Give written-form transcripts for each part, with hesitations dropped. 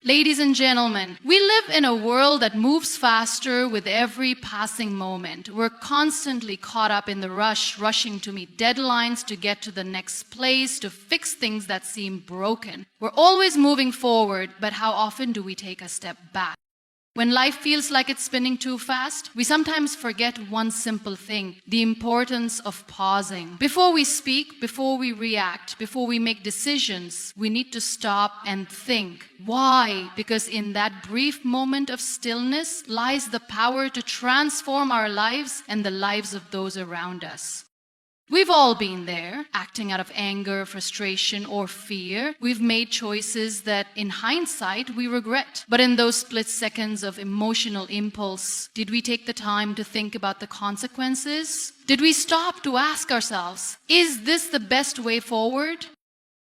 Ladies and gentlemen, we live in a world that moves faster with every passing moment. We're constantly caught up in the rushing to meet deadlines, to get to the next place, to fix things that seem broken. We're always moving forward, but how often do we take a step back? When life feels like it's spinning too fast, we sometimes forget one simple thing: the importance of pausing. Before we speak, before we react, before we make decisions, we need to stop and think. Why? Because in that brief moment of stillness lies the power to transform our lives and the lives of those around us. We've all been there, acting out of anger, frustration, or fear. We've made choices that, in hindsight, we regret. But in those split seconds of emotional impulse, did we take the time to think about the consequences? Did we stop to ask ourselves, is this the best way forward?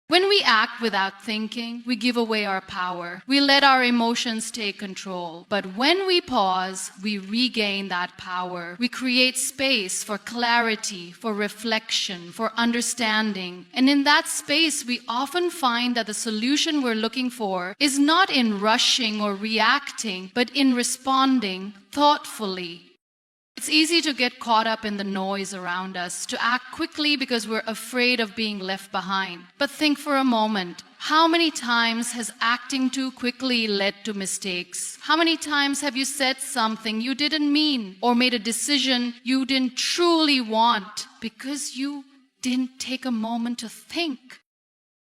When we act without thinking, we give away our power. We let our emotions take control. But when we pause, we regain that power. We create space for clarity, for reflection, for understanding. And in that space, we often find that the solution we're looking for is not in rushing or reacting, but in responding thoughtfully. It's easy to get caught up in the noise around us, to act quickly because we're afraid of being left behind. But think for a moment, how many times has acting too quickly led to mistakes? How many times have you said something you didn't mean or made a decision you didn't truly want because you didn't take a moment to think?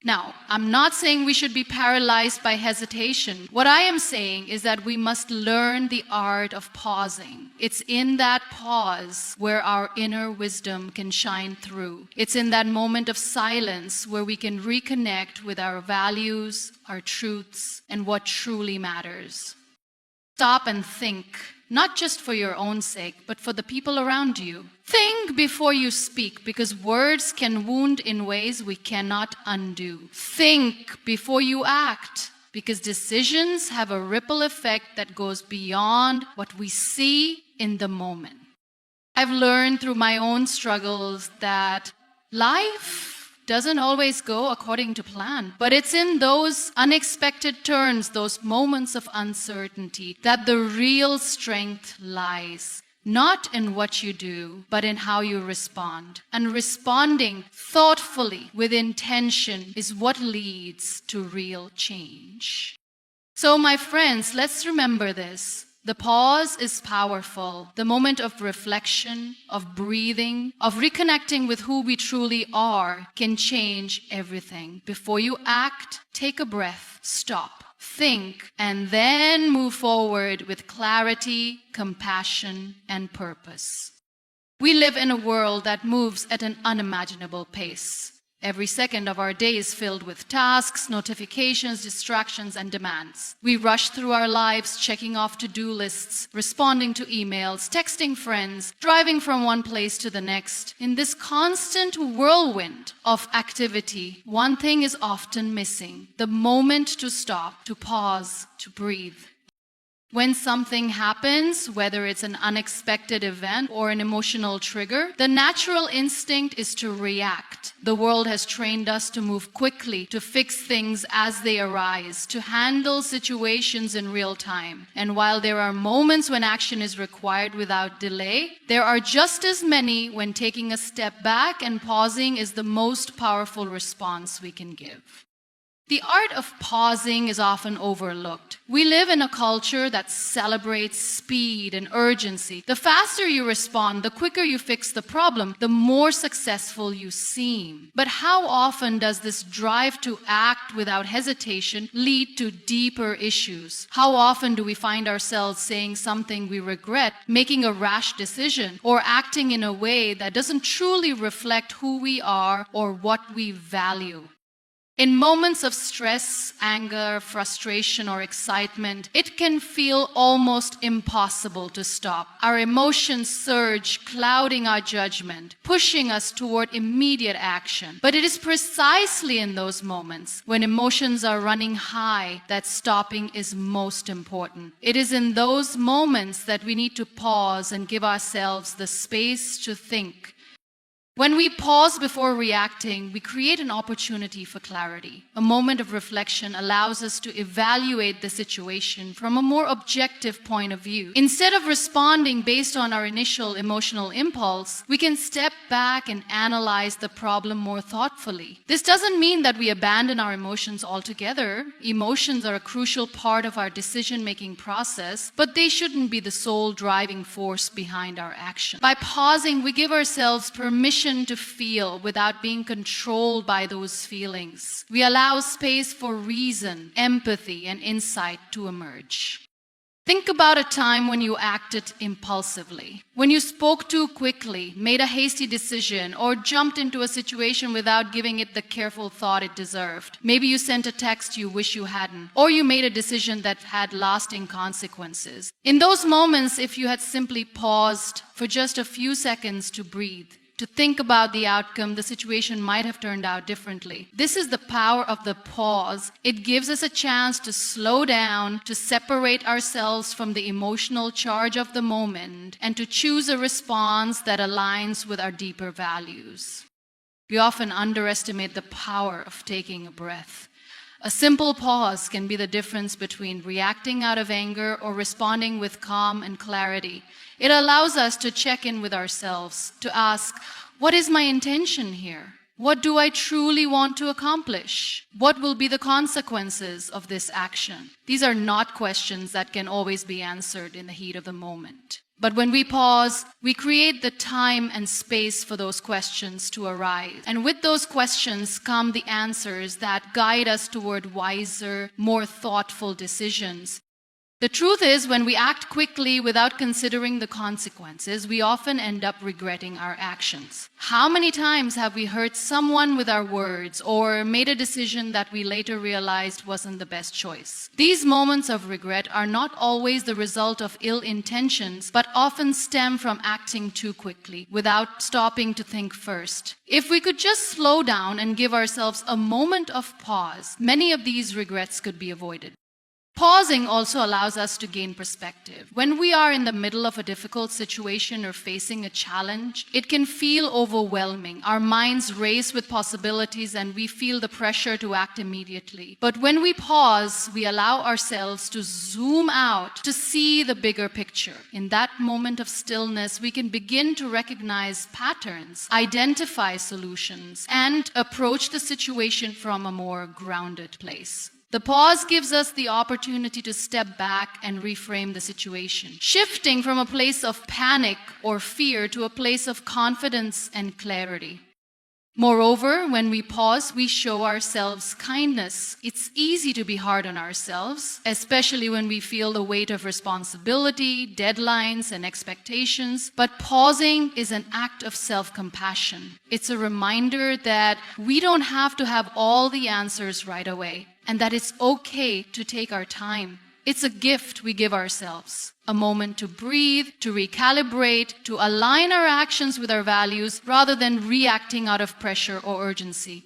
Now, I'm not saying we should be paralyzed by hesitation. What I am saying is that we must learn the art of pausing. It's in that pause where our inner wisdom can shine through. It's in that moment of silence where we can reconnect with our values, our truths, and what truly matters. Stop and think, not just for your own sake, but for the people around you. Think before you speak, because words can wound in ways we cannot undo. Think before you act, because decisions have a ripple effect that goes beyond what we see in the moment. I've learned through my own struggles that life doesn't always go according to plan, but it's in those unexpected turns, those moments of uncertainty, that the real strength lies. Not in what you do, but in how you respond. And responding thoughtfully with intention is what leads to real change. So, my friends, let's remember this. The pause is powerful. The moment of reflection, of breathing, of reconnecting with who we truly are can change everything. Before you act, take a breath, stop, think, and then move forward with clarity, compassion, and purpose. We live in a world that moves at an unimaginable pace. Every second of our day is filled with tasks, notifications, distractions, and demands. We rush through our lives, checking off to-do lists, responding to emails, texting friends, driving from one place to the next. In this constant whirlwind of activity, one thing is often missing: the moment to stop, to pause, to breathe. When something happens, whether it's an unexpected event or an emotional trigger, the natural instinct is to react. The world has trained us to move quickly, to fix things as they arise, to handle situations in real time. And while there are moments when action is required without delay, there are just as many when taking a step back and pausing is the most powerful response we can give. The art of pausing is often overlooked. We live in a culture that celebrates speed and urgency. The faster you respond, the quicker you fix the problem, the more successful you seem. But how often does this drive to act without hesitation lead to deeper issues? How often do we find ourselves saying something we regret, making a rash decision, or acting in a way that doesn't truly reflect who we are or what we value? In moments of stress, anger, frustration, or excitement, it can feel almost impossible to stop. Our emotions surge, clouding our judgment, pushing us toward immediate action. But it is precisely in those moments, when emotions are running high, that stopping is most important. It is in those moments that we need to pause and give ourselves the space to think. When we pause before reacting, we create an opportunity for clarity. A moment of reflection allows us to evaluate the situation from a more objective point of view. Instead of responding based on our initial emotional impulse, we can step back and analyze the problem more thoughtfully. This doesn't mean that we abandon our emotions altogether. Emotions are a crucial part of our decision-making process, but they shouldn't be the sole driving force behind our action. By pausing, we give ourselves permission to feel without being controlled by those feelings. We allow space for reason, empathy, and insight to emerge. Think about a time when you acted impulsively, when you spoke too quickly, made a hasty decision, or jumped into a situation without giving it the careful thought it deserved. Maybe you sent a text you wish you hadn't, or you made a decision that had lasting consequences. In those moments, if you had simply paused for just a few seconds to breathe, to think about the outcome, the situation might have turned out differently. This is the power of the pause. It gives us a chance to slow down, to separate ourselves from the emotional charge of the moment, and to choose a response that aligns with our deeper values. We often underestimate the power of taking a breath. A simple pause can be the difference between reacting out of anger or responding with calm and clarity. It allows us to check in with ourselves, to ask, what is my intention here? What do I truly want to accomplish? What will be the consequences of this action? These are not questions that can always be answered in the heat of the moment. But when we pause, we create the time and space for those questions to arise. And with those questions come the answers that guide us toward wiser, more thoughtful decisions. The truth is, when we act quickly without considering the consequences, we often end up regretting our actions. How many times have we hurt someone with our words or made a decision that we later realized wasn't the best choice? These moments of regret are not always the result of ill intentions, but often stem from acting too quickly without stopping to think first. If we could just slow down and give ourselves a moment of pause, many of these regrets could be avoided. Pausing also allows us to gain perspective. When we are in the middle of a difficult situation or facing a challenge, it can feel overwhelming. Our minds race with possibilities and we feel the pressure to act immediately. But when we pause, we allow ourselves to zoom out to see the bigger picture. In that moment of stillness, we can begin to recognize patterns, identify solutions, and approach the situation from a more grounded place. The pause gives us the opportunity to step back and reframe the situation, shifting from a place of panic or fear to a place of confidence and clarity. Moreover, when we pause, we show ourselves kindness. It's easy to be hard on ourselves, especially when we feel the weight of responsibility, deadlines, and expectations. But pausing is an act of self-compassion. It's a reminder that we don't have to have all the answers right away, and that it's okay to take our time. It's a gift we give ourselves, a moment to breathe, to recalibrate, to align our actions with our values rather than reacting out of pressure or urgency.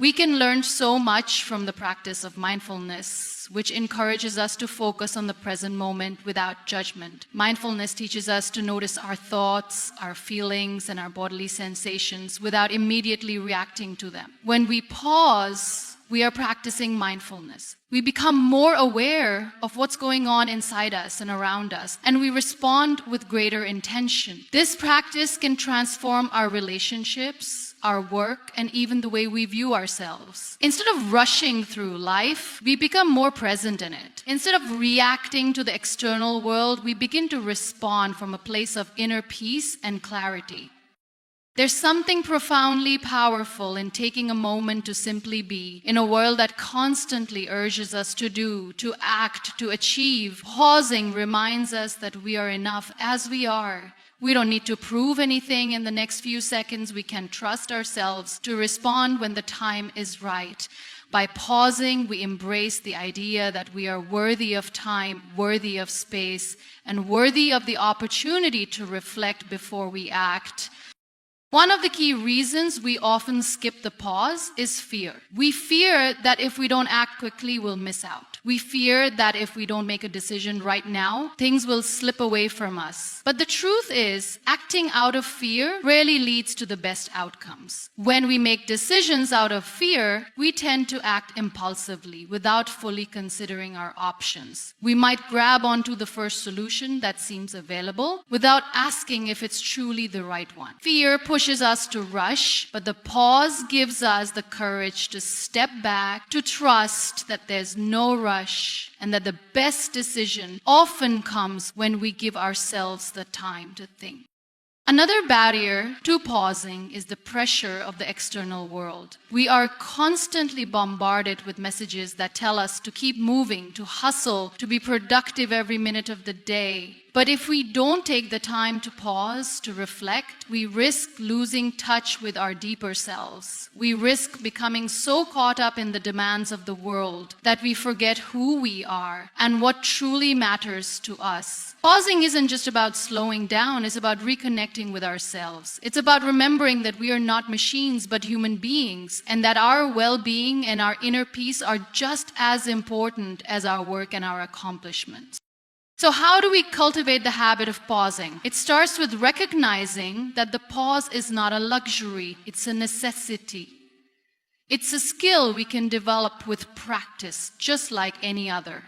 We can learn so much from the practice of mindfulness, which encourages us to focus on the present moment without judgment. Mindfulness teaches us to notice our thoughts, our feelings, and our bodily sensations without immediately reacting to them. When we pause, we are practicing mindfulness. We become more aware of what's going on inside us and around us, and we respond with greater intention. This practice can transform our relationships, our work, and even the way we view ourselves. Instead of rushing through life, we become more present in it. Instead of reacting to the external world, we begin to respond from a place of inner peace and clarity. There's something profoundly powerful in taking a moment to simply be in a world that constantly urges us to do, to act, to achieve. Pausing reminds us that we are enough as we are. We don't need to prove anything in the next few seconds. We can trust ourselves to respond when the time is right. By pausing, we embrace the idea that we are worthy of time, worthy of space, and worthy of the opportunity to reflect before we act. One of the key reasons we often skip the pause is fear. We fear that if we don't act quickly, we'll miss out. We fear that if we don't make a decision right now, things will slip away from us. But the truth is, acting out of fear rarely leads to the best outcomes. When we make decisions out of fear, we tend to act impulsively without fully considering our options. We might grab onto the first solution that seems available without asking if it's truly the right one. Fear pushes us to rush, but the pause gives us the courage to step back, to trust that there's no rush, and that the best decision often comes when we give ourselves the time to think. Another barrier to pausing is the pressure of the external world. We are constantly bombarded with messages that tell us to keep moving, to hustle, to be productive every minute of the day. But if we don't take the time to pause, to reflect, we risk losing touch with our deeper selves. We risk becoming so caught up in the demands of the world that we forget who we are and what truly matters to us. Pausing isn't just about slowing down, it's about reconnecting with ourselves. It's about remembering that we are not machines but human beings, and that our well-being and our inner peace are just as important as our work and our accomplishments. So how do we cultivate the habit of pausing? It starts with recognizing that the pause is not a luxury, it's a necessity. It's a skill we can develop with practice, just like any other.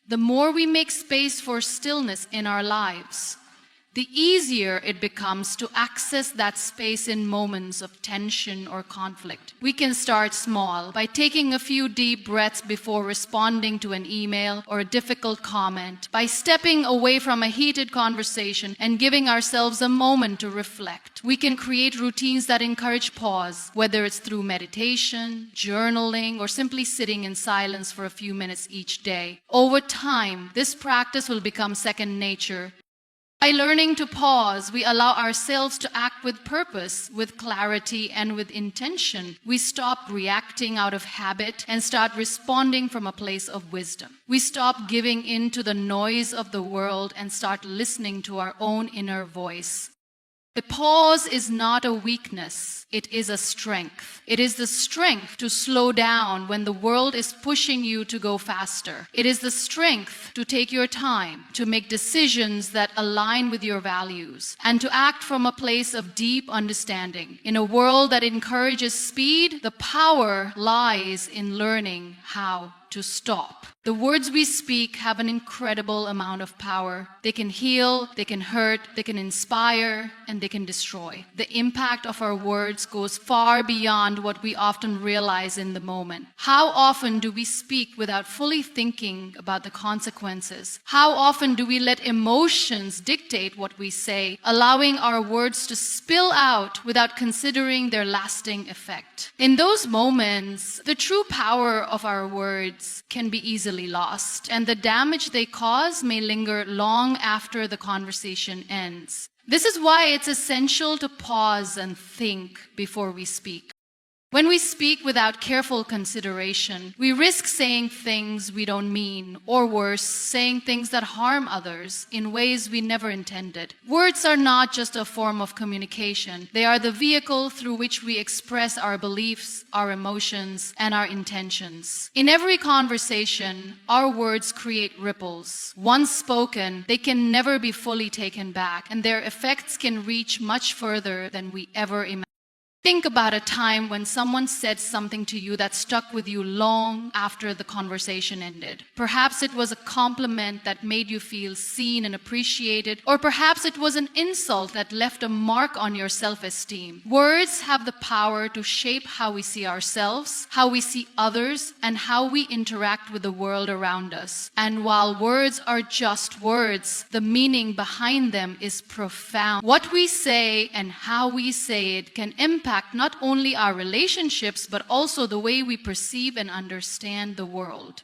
The more we make space for stillness in our lives, the easier it becomes to access that space in moments of tension or conflict. We can start small by taking a few deep breaths before responding to an email or a difficult comment, by stepping away from a heated conversation and giving ourselves a moment to reflect. We can create routines that encourage pause, whether it's through meditation, journaling, or simply sitting in silence for a few minutes each day. Over time, this practice will become second nature. By learning to pause, we allow ourselves to act with purpose, with clarity, and with intention. We stop reacting out of habit and start responding from a place of wisdom. We stop giving in to the noise of the world and start listening to our own inner voice. The pause is not a weakness, it is a strength. It is the strength to slow down when the world is pushing you to go faster. It is the strength to take your time, to make decisions that align with your values, and to act from a place of deep understanding. In a world that encourages speed, the power lies in learning how to stop. The words we speak have an incredible amount of power. They can heal, they can hurt, they can inspire, and they can destroy. The impact of our words goes far beyond what we often realize in the moment. How often do we speak without fully thinking about the consequences? How often do we let emotions dictate what we say, allowing our words to spill out without considering their lasting effect? In those moments, the true power of our words can be easily lost, and the damage they cause may linger long after the conversation ends. This is why it's essential to pause and think before we speak. When we speak without careful consideration, we risk saying things we don't mean, or worse, saying things that harm others in ways we never intended. Words are not just a form of communication. They are the vehicle through which we express our beliefs, our emotions, and our intentions. In every conversation, our words create ripples. Once spoken, they can never be fully taken back, and their effects can reach much further than we ever imagined. Think about a time when someone said something to you that stuck with you long after the conversation ended. Perhaps it was a compliment that made you feel seen and appreciated, or perhaps it was an insult that left a mark on your self-esteem. Words have the power to shape how we see ourselves, how we see others, and how we interact with the world around us. And while words are just words, the meaning behind them is profound. What we say and how we say it can impact not only our relationships, but also the way we perceive and understand the world.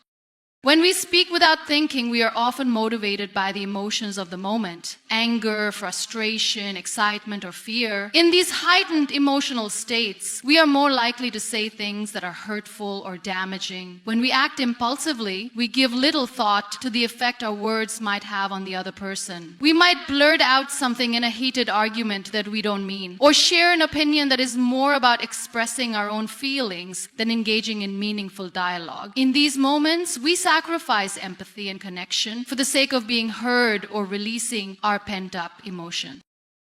When we speak without thinking, we are often motivated by the emotions of the moment. Anger, frustration, excitement, or fear. In these heightened emotional states, we are more likely to say things that are hurtful or damaging. When we act impulsively, we give little thought to the effect our words might have on the other person. We might blurt out something in a heated argument that we don't mean, or share an opinion that is more about expressing our own feelings than engaging in meaningful dialogue. In these moments, we sacrifice empathy and connection for the sake of being heard or releasing our pent-up emotion.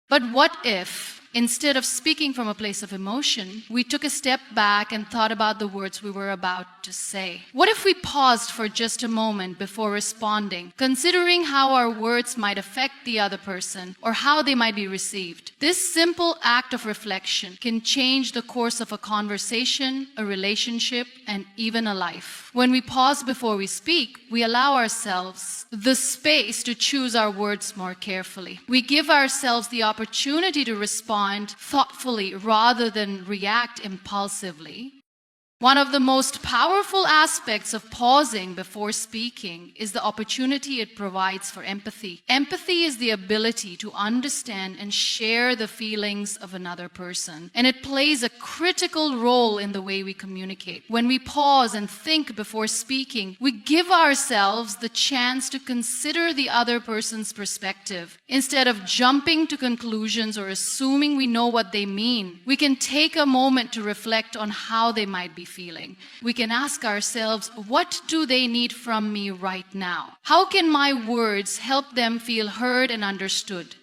But what if, instead of speaking from a place of emotion, we took a step back and thought about the words we were about to say? What if we paused for just a moment before responding, considering how our words might affect the other person or how they might be received? This simple act of reflection can change the course of a conversation, a relationship, and even a life. When we pause before we speak, we allow ourselves the space to choose our words more carefully. We give ourselves the opportunity to respond thoughtfully rather than react impulsively. One of the most powerful aspects of pausing before speaking is the opportunity it provides for empathy. Empathy is the ability to understand and share the feelings of another person, and it plays a critical role in the way we communicate. When we pause and think before speaking, we give ourselves the chance to consider the other person's perspective. Instead of jumping to conclusions or assuming we know what they mean, we can take a moment to reflect on how they might be feeling. We can ask ourselves, what do they need from me right now? How can my words help them feel heard and understood?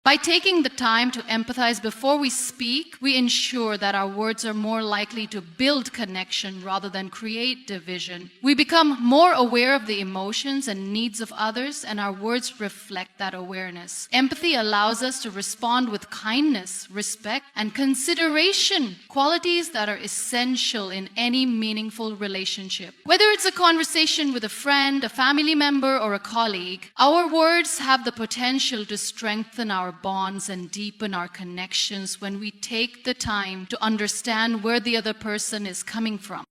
By taking the time to empathize before we speak, we ensure that our words are more likely to build connection rather than create division. We become more aware of the emotions and needs of others, and our words reflect that awareness. Empathy allows us to respond with kindness, respect, and consideration, qualities that are essential in any meaningful relationship. Whether it's a conversation with a friend, a family member, or a colleague, our words have the potential to strengthen our bonds and deepen our connections when we take the time to understand where the other person is coming from.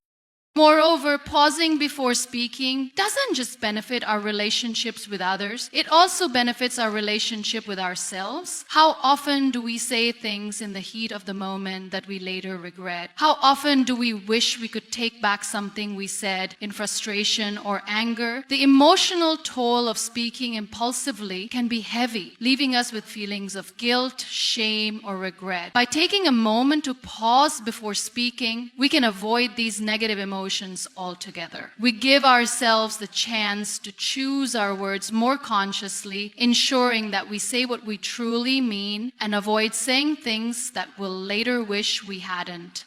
Moreover, pausing before speaking doesn't just benefit our relationships with others, it also benefits our relationship with ourselves. How often do we say things in the heat of the moment that we later regret? How often do we wish we could take back something we said in frustration or anger? The emotional toll of speaking impulsively can be heavy, leaving us with feelings of guilt, shame, or regret. By taking a moment to pause before speaking, we can avoid these negative emotions altogether. We give ourselves the chance to choose our words more consciously, ensuring that we say what we truly mean and avoid saying things that we'll later wish we hadn't.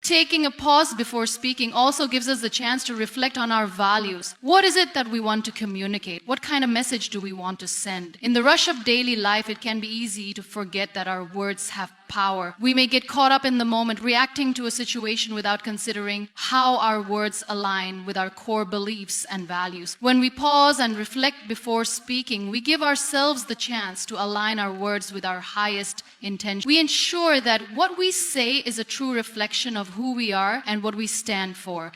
Taking a pause before speaking also gives us the chance to reflect on our values. What is it that we want to communicate? What kind of message do we want to send? In the rush of daily life, it can be easy to forget that our words have power. We may get caught up in the moment, reacting to a situation without considering how our words align with our core beliefs and values. When we pause and reflect before speaking, we give ourselves the chance to align our words with our highest intention. We ensure that what we say is a true reflection of who we are and what we stand for.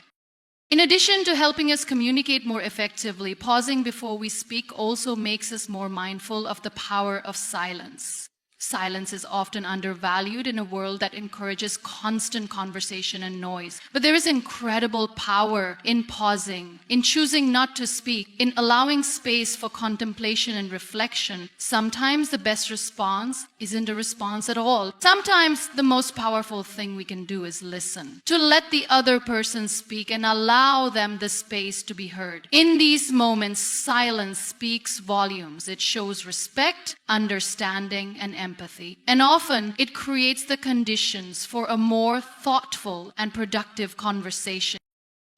In addition to helping us communicate more effectively, pausing before we speak also makes us more mindful of the power of silence. Silence is often undervalued in a world that encourages constant conversation and noise. But there is incredible power in pausing, in choosing not to speak, in allowing space for contemplation and reflection. Sometimes the best response isn't a response at all. Sometimes the most powerful thing we can do is listen, to let the other person speak and allow them the space to be heard. In these moments, silence speaks volumes. It shows respect, understanding, and empathy. And often it creates the conditions for a more thoughtful and productive conversation.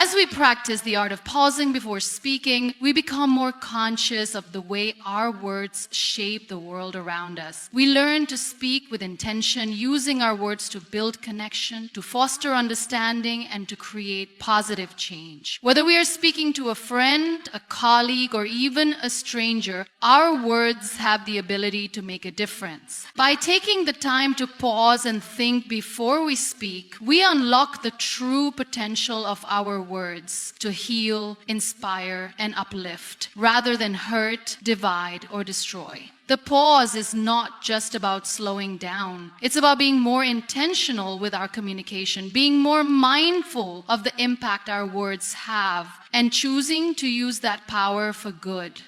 As we practice the art of pausing before speaking, we become more conscious of the way our words shape the world around us. We learn to speak with intention, using our words to build connection, to foster understanding, and to create positive change. Whether we are speaking to a friend, a colleague, or even a stranger, our words have the ability to make a difference. By taking the time to pause and think before we speak, we unlock the true potential of our words to heal, inspire, and uplift, rather than hurt, divide, or destroy. The pause is not just about slowing down. It's about being more intentional with our communication, being more mindful of the impact our words have, and choosing to use that power for good.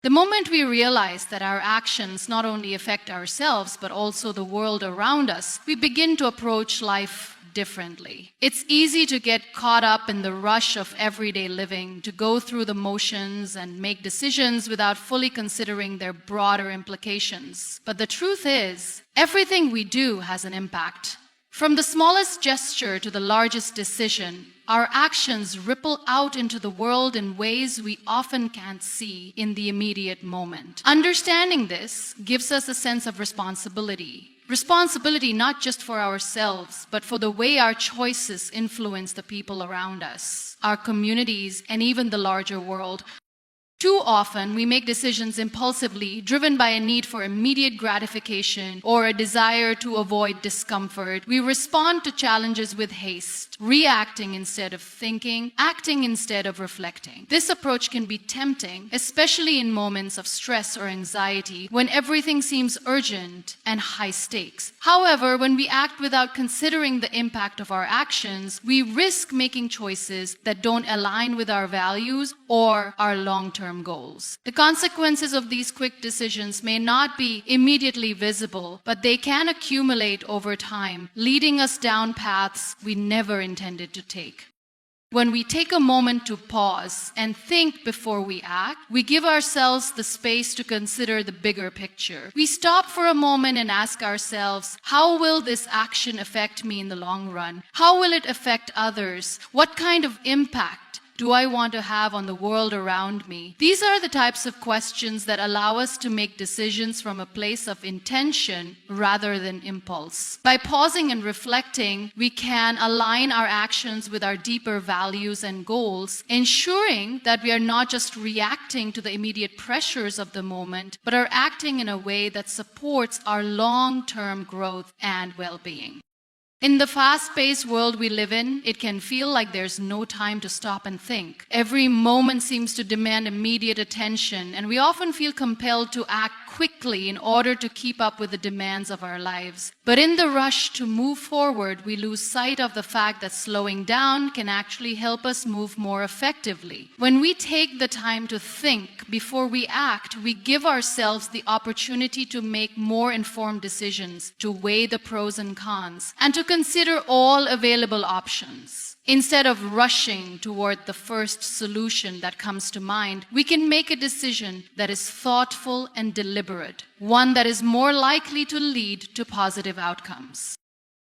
The moment we realize that our actions not only affect ourselves, but also the world around us, we begin to approach life differently. It's easy to get caught up in the rush of everyday living, to go through the motions and make decisions without fully considering their broader implications. But the truth is, everything we do has an impact. From the smallest gesture to the largest decision, our actions ripple out into the world in ways we often can't see in the immediate moment. Understanding this gives us a sense of responsibility. Responsibility not just for ourselves, but for the way our choices influence the people around us, our communities, and even the larger world. Too often, we make decisions impulsively, driven by a need for immediate gratification or a desire to avoid discomfort. We respond to challenges with haste, reacting instead of thinking, acting instead of reflecting. This approach can be tempting, especially in moments of stress or anxiety, when everything seems urgent and high stakes. However, when we act without considering the impact of our actions, we risk making choices that don't align with our values or our long-term goals. The consequences of these quick decisions may not be immediately visible, but they can accumulate over time, leading us down paths we never intended to take. When we take a moment to pause and think before we act, we give ourselves the space to consider the bigger picture. We stop for a moment and ask ourselves, how will this action affect me in the long run? How will it affect others? What kind of impact do I want to have on the world around me? These are the types of questions that allow us to make decisions from a place of intention rather than impulse. By pausing and reflecting, we can align our actions with our deeper values and goals, ensuring that we are not just reacting to the immediate pressures of the moment, but are acting in a way that supports our long-term growth and well-being. In the fast-paced world we live in, it can feel like there's no time to stop and think. Every moment seems to demand immediate attention, and we often feel compelled to act quickly in order to keep up with the demands of our lives. But in the rush to move forward, we lose sight of the fact that slowing down can actually help us move more effectively. When we take the time to think before we act, we give ourselves the opportunity to make more informed decisions, to weigh the pros and cons, and to consider all available options. Instead of rushing toward the first solution that comes to mind, we can make a decision that is thoughtful and deliberate, one that is more likely to lead to positive outcomes.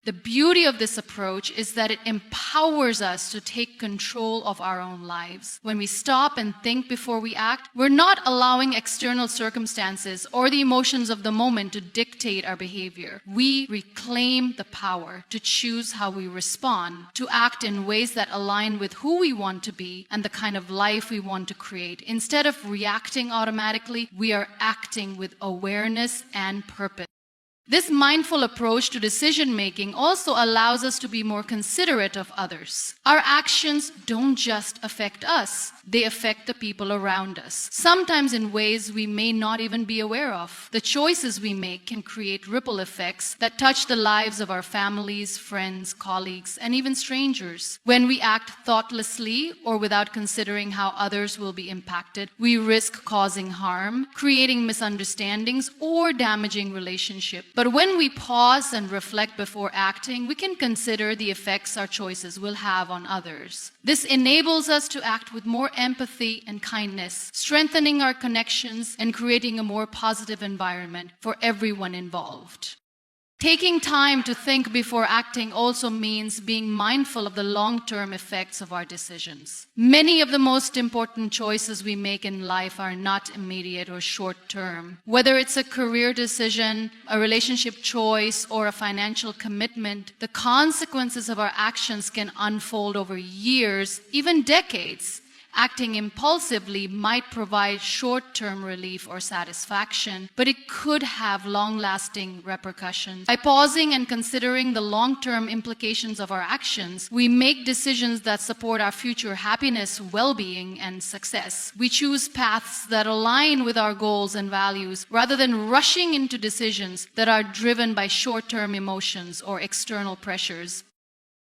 The beauty of this approach is that it empowers us to take control of our own lives. When we stop and think before we act, we're not allowing external circumstances or the emotions of the moment to dictate our behavior. We reclaim the power to choose how we respond, to act in ways that align with who we want to be and the kind of life we want to create. Instead of reacting automatically, we are acting with awareness and purpose. This mindful approach to decision-making also allows us to be more considerate of others. Our actions don't just affect us, they affect the people around us, sometimes in ways we may not even be aware of. The choices we make can create ripple effects that touch the lives of our families, friends, colleagues, and even strangers. When we act thoughtlessly or without considering how others will be impacted, we risk causing harm, creating misunderstandings, or damaging relationships. But when we pause and reflect before acting, we can consider the effects our choices will have on others. This enables us to act with more empathy and kindness, strengthening our connections and creating a more positive environment for everyone involved. Taking time to think before acting also means being mindful of the long-term effects of our decisions. Many of the most important choices we make in life are not immediate or short-term. Whether it's a career decision, a relationship choice, or a financial commitment, the consequences of our actions can unfold over years, even decades. Acting impulsively might provide short-term relief or satisfaction, but it could have long-lasting repercussions. By pausing and considering the long-term implications of our actions, we make decisions that support our future happiness, well-being, and success. We choose paths that align with our goals and values, rather than rushing into decisions that are driven by short-term emotions or external pressures.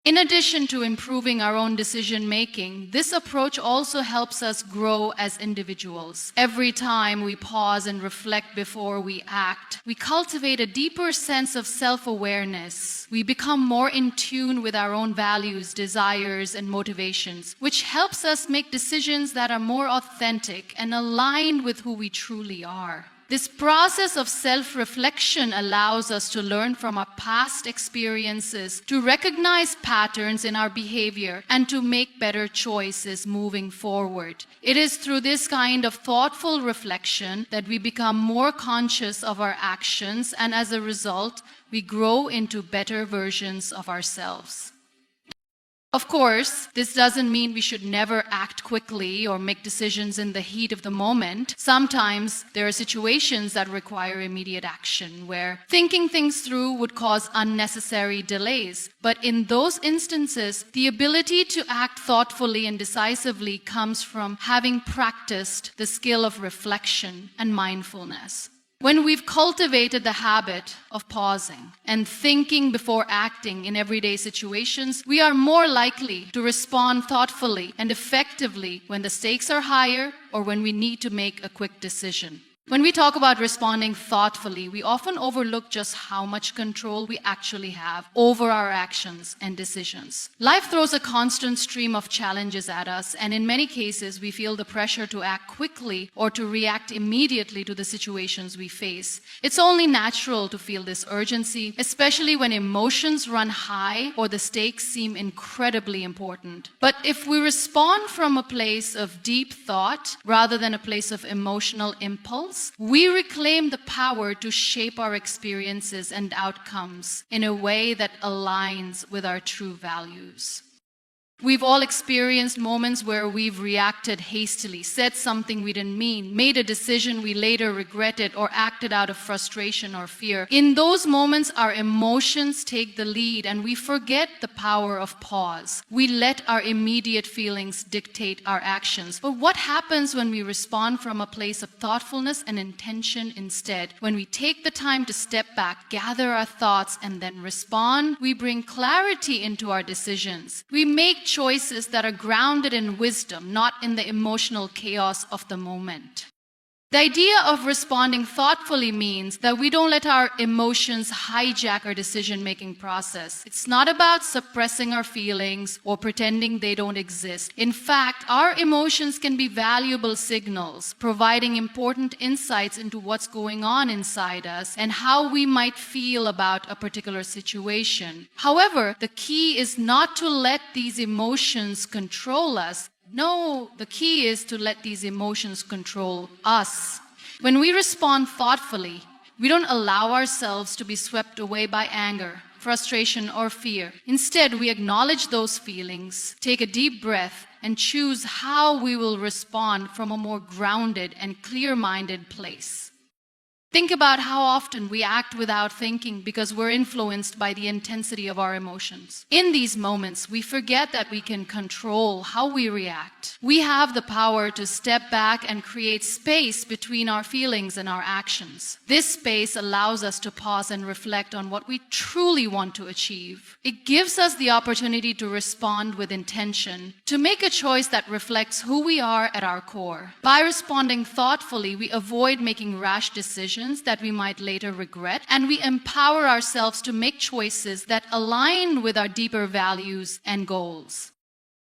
In addition to improving our own decision making, this approach also helps us grow as individuals. Every time we pause and reflect before we act, we cultivate a deeper sense of self-awareness. We become more in tune with our own values, desires, and motivations, which helps us make decisions that are more authentic and aligned with who we truly are. This process of self-reflection allows us to learn from our past experiences, to recognize patterns in our behavior, and to make better choices moving forward. It is through this kind of thoughtful reflection that we become more conscious of our actions, and as a result, we grow into better versions of ourselves. Of course, this doesn't mean we should never act quickly or make decisions in the heat of the moment. Sometimes there are situations that require immediate action, where thinking things through would cause unnecessary delays. But in those instances, the ability to act thoughtfully and decisively comes from having practiced the skill of reflection and mindfulness. When we've cultivated the habit of pausing and thinking before acting in everyday situations, we are more likely to respond thoughtfully and effectively when the stakes are higher or when we need to make a quick decision. When we talk about responding thoughtfully, we often overlook just how much control we actually have over our actions and decisions. Life throws a constant stream of challenges at us, and in many cases, we feel the pressure to act quickly or to react immediately to the situations we face. It's only natural to feel this urgency, especially when emotions run high or the stakes seem incredibly important. But if we respond from a place of deep thought rather than a place of emotional impulse, we reclaim the power to shape our experiences and outcomes in a way that aligns with our true values. We've all experienced moments where we've reacted hastily, said something we didn't mean, made a decision we later regretted, or acted out of frustration or fear. In those moments, our emotions take the lead and we forget the power of pause. We let our immediate feelings dictate our actions. But what happens when we respond from a place of thoughtfulness and intention instead? When we take the time to step back, gather our thoughts, and then respond, we bring clarity into our decisions. We make choices that are grounded in wisdom, not in the emotional chaos of the moment. The idea of responding thoughtfully means that we don't let our emotions hijack our decision-making process. It's not about suppressing our feelings or pretending they don't exist. In fact, our emotions can be valuable signals, providing important insights into what's going on inside us and how we might feel about a particular situation. However, the key is not to let these emotions control us. No, the key is to let these emotions control us. When we respond thoughtfully, we don't allow ourselves to be swept away by anger, frustration, or fear. Instead, we acknowledge those feelings, take a deep breath, and choose how we will respond from a more grounded and clear-minded place. Think about how often we act without thinking because we're influenced by the intensity of our emotions. In these moments, we forget that we can control how we react. We have the power to step back and create space between our feelings and our actions. This space allows us to pause and reflect on what we truly want to achieve. It gives us the opportunity to respond with intention, to make a choice that reflects who we are at our core. By responding thoughtfully, we avoid making rash decisions that we might later regret, and we empower ourselves to make choices that align with our deeper values and goals.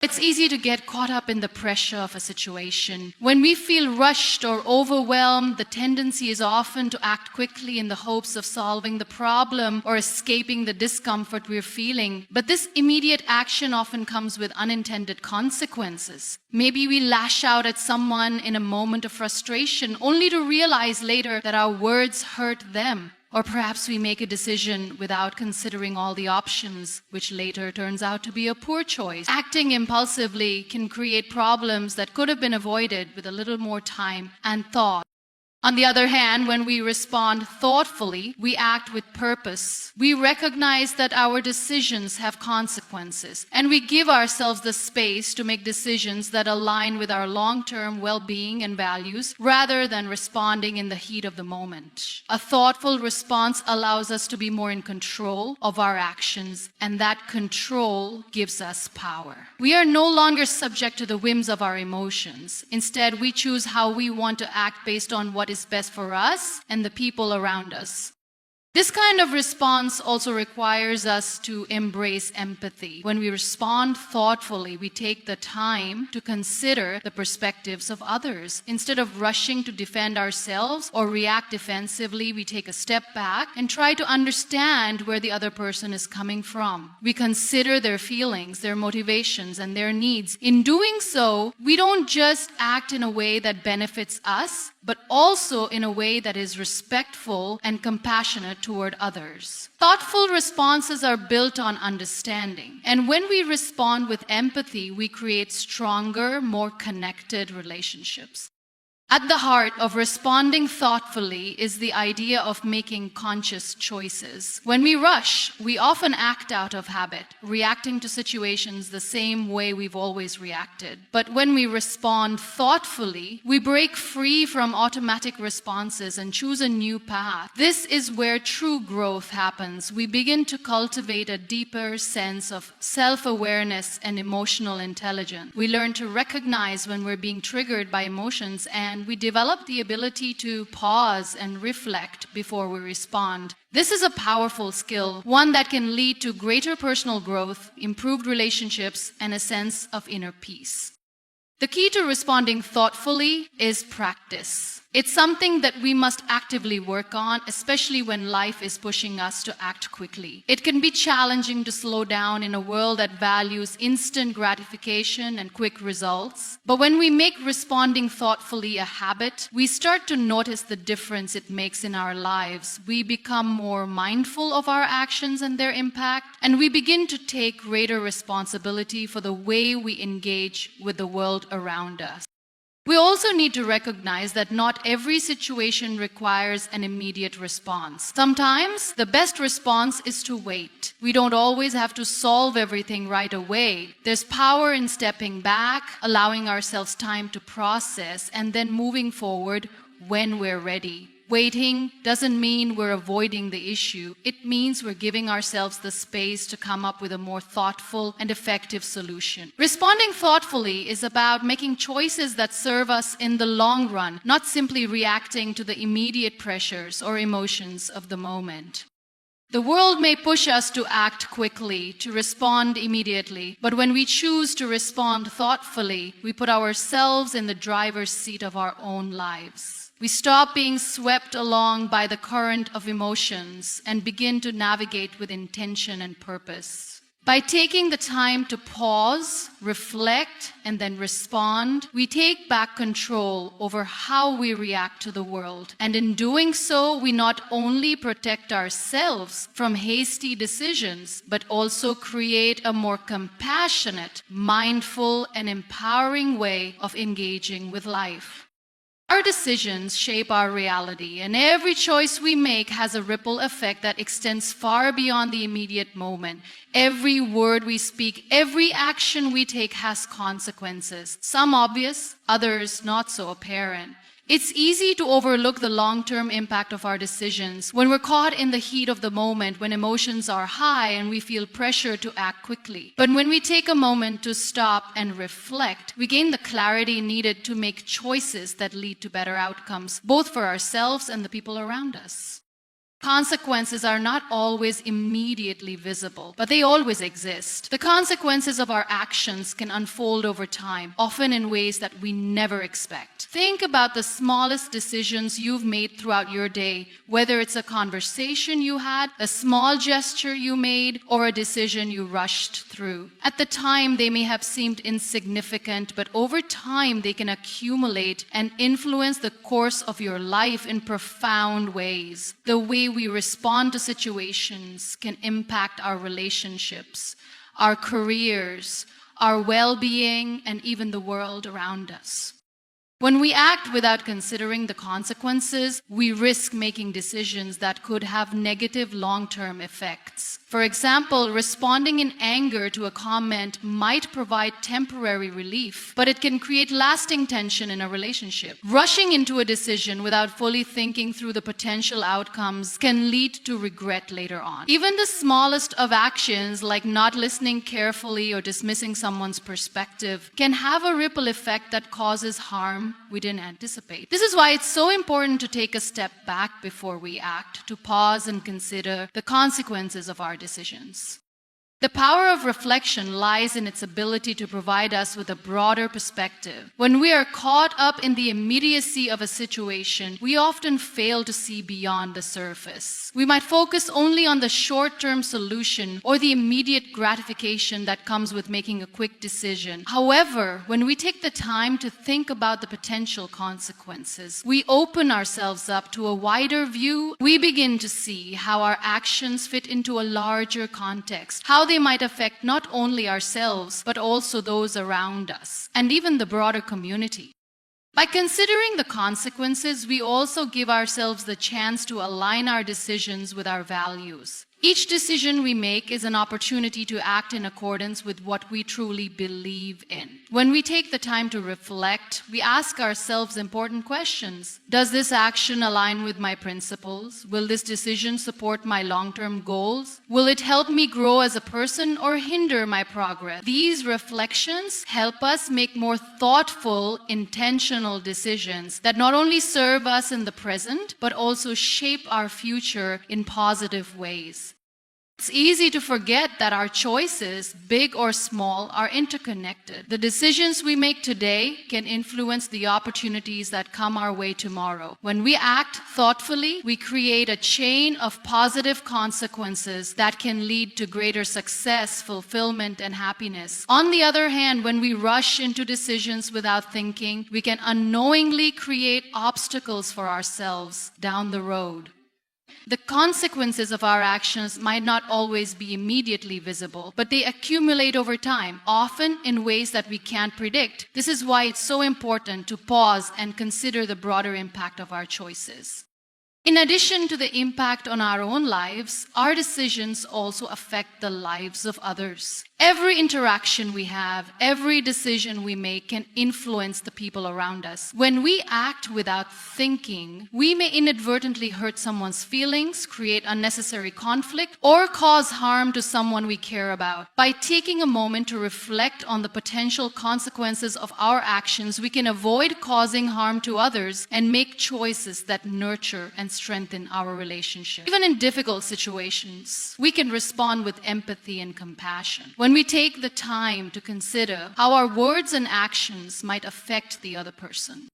It's easy to get caught up in the pressure of a situation. When we feel rushed or overwhelmed, the tendency is often to act quickly in the hopes of solving the problem or escaping the discomfort we're feeling. But this immediate action often comes with unintended consequences. Maybe we lash out at someone in a moment of frustration, only to realize later that our words hurt them. Or perhaps we make a decision without considering all the options, which later turns out to be a poor choice. Acting impulsively can create problems that could have been avoided with a little more time and thought. On the other hand, when we respond thoughtfully, we act with purpose. We recognize that our decisions have consequences, and we give ourselves the space to make decisions that align with our long-term well-being and values rather than responding in the heat of the moment. A thoughtful response allows us to be more in control of our actions, and that control gives us power. We are no longer subject to the whims of our emotions. Instead, we choose how we want to act based on what is best for us and the people around us. This kind of response also requires us to embrace empathy. When we respond thoughtfully, we take the time to consider the perspectives of others. Instead of rushing to defend ourselves or react defensively, we take a step back and try to understand where the other person is coming from. We consider their feelings, their motivations, and their needs. In doing so, we don't just act in a way that benefits us, but also in a way that is respectful and compassionate toward others. Thoughtful responses are built on understanding. And when we respond with empathy, we create stronger, more connected relationships. At the heart of responding thoughtfully is the idea of making conscious choices. When we rush, we often act out of habit, reacting to situations the same way we've always reacted. But when we respond thoughtfully, we break free from automatic responses and choose a new path. This is where true growth happens. We begin to cultivate a deeper sense of self-awareness and emotional intelligence. We learn to recognize when we're being triggered by emotions, and we develop the ability to pause and reflect before we respond. This is a powerful skill, one that can lead to greater personal growth, improved relationships, and a sense of inner peace. The key to responding thoughtfully is practice. It's something that we must actively work on, especially when life is pushing us to act quickly. It can be challenging to slow down in a world that values instant gratification and quick results. But when we make responding thoughtfully a habit, we start to notice the difference it makes in our lives. We become more mindful of our actions and their impact, and we begin to take greater responsibility for the way we engage with the world around us. We also need to recognize that not every situation requires an immediate response. Sometimes the best response is to wait. We don't always have to solve everything right away. There's power in stepping back, allowing ourselves time to process, and then moving forward when we're ready. Waiting doesn't mean we're avoiding the issue. It means we're giving ourselves the space to come up with a more thoughtful and effective solution. Responding thoughtfully is about making choices that serve us in the long run, not simply reacting to the immediate pressures or emotions of the moment. The world may push us to act quickly, to respond immediately, but when we choose to respond thoughtfully, we put ourselves in the driver's seat of our own lives. We stop being swept along by the current of emotions and begin to navigate with intention and purpose. By taking the time to pause, reflect, and then respond, we take back control over how we react to the world. And in doing so, we not only protect ourselves from hasty decisions, but also create a more compassionate, mindful, and empowering way of engaging with life. Our decisions shape our reality, and every choice we make has a ripple effect that extends far beyond the immediate moment. Every word we speak, every action we take has consequences, some obvious, others not so apparent. It's easy to overlook the long-term impact of our decisions when we're caught in the heat of the moment, when emotions are high and we feel pressure to act quickly. But when we take a moment to stop and reflect, we gain the clarity needed to make choices that lead to better outcomes, both for ourselves and the people around us. Consequences are not always immediately visible, but they always exist. The consequences of our actions can unfold over time, often in ways that we never expect. Think about the smallest decisions you've made throughout your day, whether it's a conversation you had, a small gesture you made, or a decision you rushed through. At the time, they may have seemed insignificant, but over time, they can accumulate and influence the course of your life in profound ways. The way we respond to situations can impact our relationships, our careers, our well-being, and even the world around us. When we act without considering the consequences, we risk making decisions that could have negative long-term effects. For example, responding in anger to a comment might provide temporary relief, but it can create lasting tension in a relationship. Rushing into a decision without fully thinking through the potential outcomes can lead to regret later on. Even the smallest of actions, like not listening carefully or dismissing someone's perspective, can have a ripple effect that causes harm we didn't anticipate. This is why it's so important to take a step back before we act, to pause and consider the consequences of our decisions. The power of reflection lies in its ability to provide us with a broader perspective. When we are caught up in the immediacy of a situation, we often fail to see beyond the surface. We might focus only on the short-term solution or the immediate gratification that comes with making a quick decision. However, when we take the time to think about the potential consequences, we open ourselves up to a wider view. We begin to see how our actions fit into a larger context, how they might affect not only ourselves, but also those around us, and even the broader community. By considering the consequences, we also give ourselves the chance to align our decisions with our values. Each decision we make is an opportunity to act in accordance with what we truly believe in. When we take the time to reflect, we ask ourselves important questions. Does this action align with my principles? Will this decision support my long-term goals? Will it help me grow as a person or hinder my progress? These reflections help us make more thoughtful, intentional decisions that not only serve us in the present, but also shape our future in positive ways. It's easy to forget that our choices, big or small, are interconnected. The decisions we make today can influence the opportunities that come our way tomorrow. When we act thoughtfully, we create a chain of positive consequences that can lead to greater success, fulfillment, and happiness. On the other hand, when we rush into decisions without thinking, we can unknowingly create obstacles for ourselves down the road. The consequences of our actions might not always be immediately visible, but they accumulate over time, often in ways that we can't predict. This is why it's so important to pause and consider the broader impact of our choices. In addition to the impact on our own lives, our decisions also affect the lives of others. Every interaction we have, every decision we make can influence the people around us. When we act without thinking, we may inadvertently hurt someone's feelings, create unnecessary conflict, or cause harm to someone we care about. By taking a moment to reflect on the potential consequences of our actions, we can avoid causing harm to others and make choices that nurture and strengthen our relationship. Even in difficult situations, we can respond with empathy and compassion. When we take the time to consider how our words and actions might affect the other person.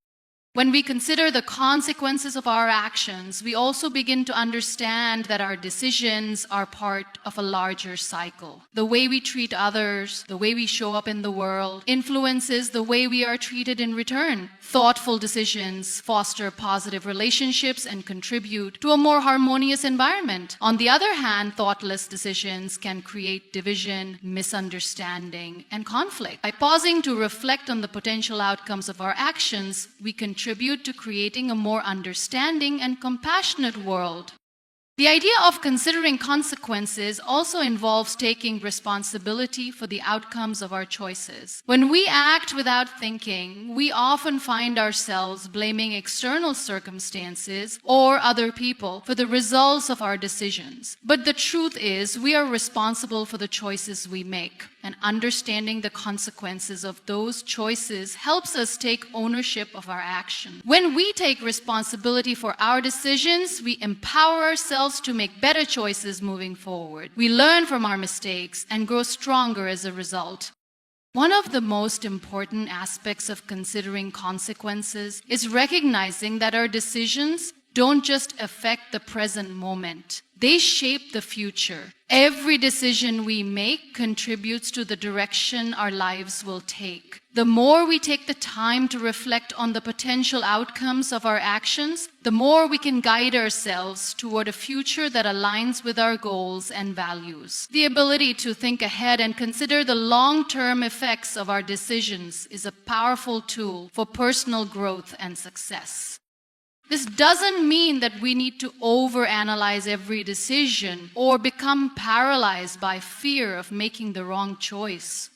When we consider the consequences of our actions, we also begin to understand that our decisions are part of a larger cycle. The way we treat others, the way we show up in the world, influences the way we are treated in return. Thoughtful decisions foster positive relationships and contribute to a more harmonious environment. On the other hand, thoughtless decisions can create division, misunderstanding, and conflict. By pausing to reflect on the potential outcomes of our actions, we contribute to creating a more understanding and compassionate world. The idea of considering consequences also involves taking responsibility for the outcomes of our choices. When we act without thinking, we often find ourselves blaming external circumstances or other people for the results of our decisions. But the truth is, we are responsible for the choices we make, and understanding the consequences of those choices helps us take ownership of our action. When we take responsibility for our decisions, we empower ourselves to make better choices moving forward. We learn from our mistakes and grow stronger as a result. One of the most important aspects of considering consequences is recognizing that our decisions don't just affect the present moment. They shape the future. Every decision we make contributes to the direction our lives will take. The more we take the time to reflect on the potential outcomes of our actions, the more we can guide ourselves toward a future that aligns with our goals and values. The ability to think ahead and consider the long-term effects of our decisions is a powerful tool for personal growth and success. This doesn't mean that we need to overanalyze every decision or become paralyzed by fear of making the wrong choice.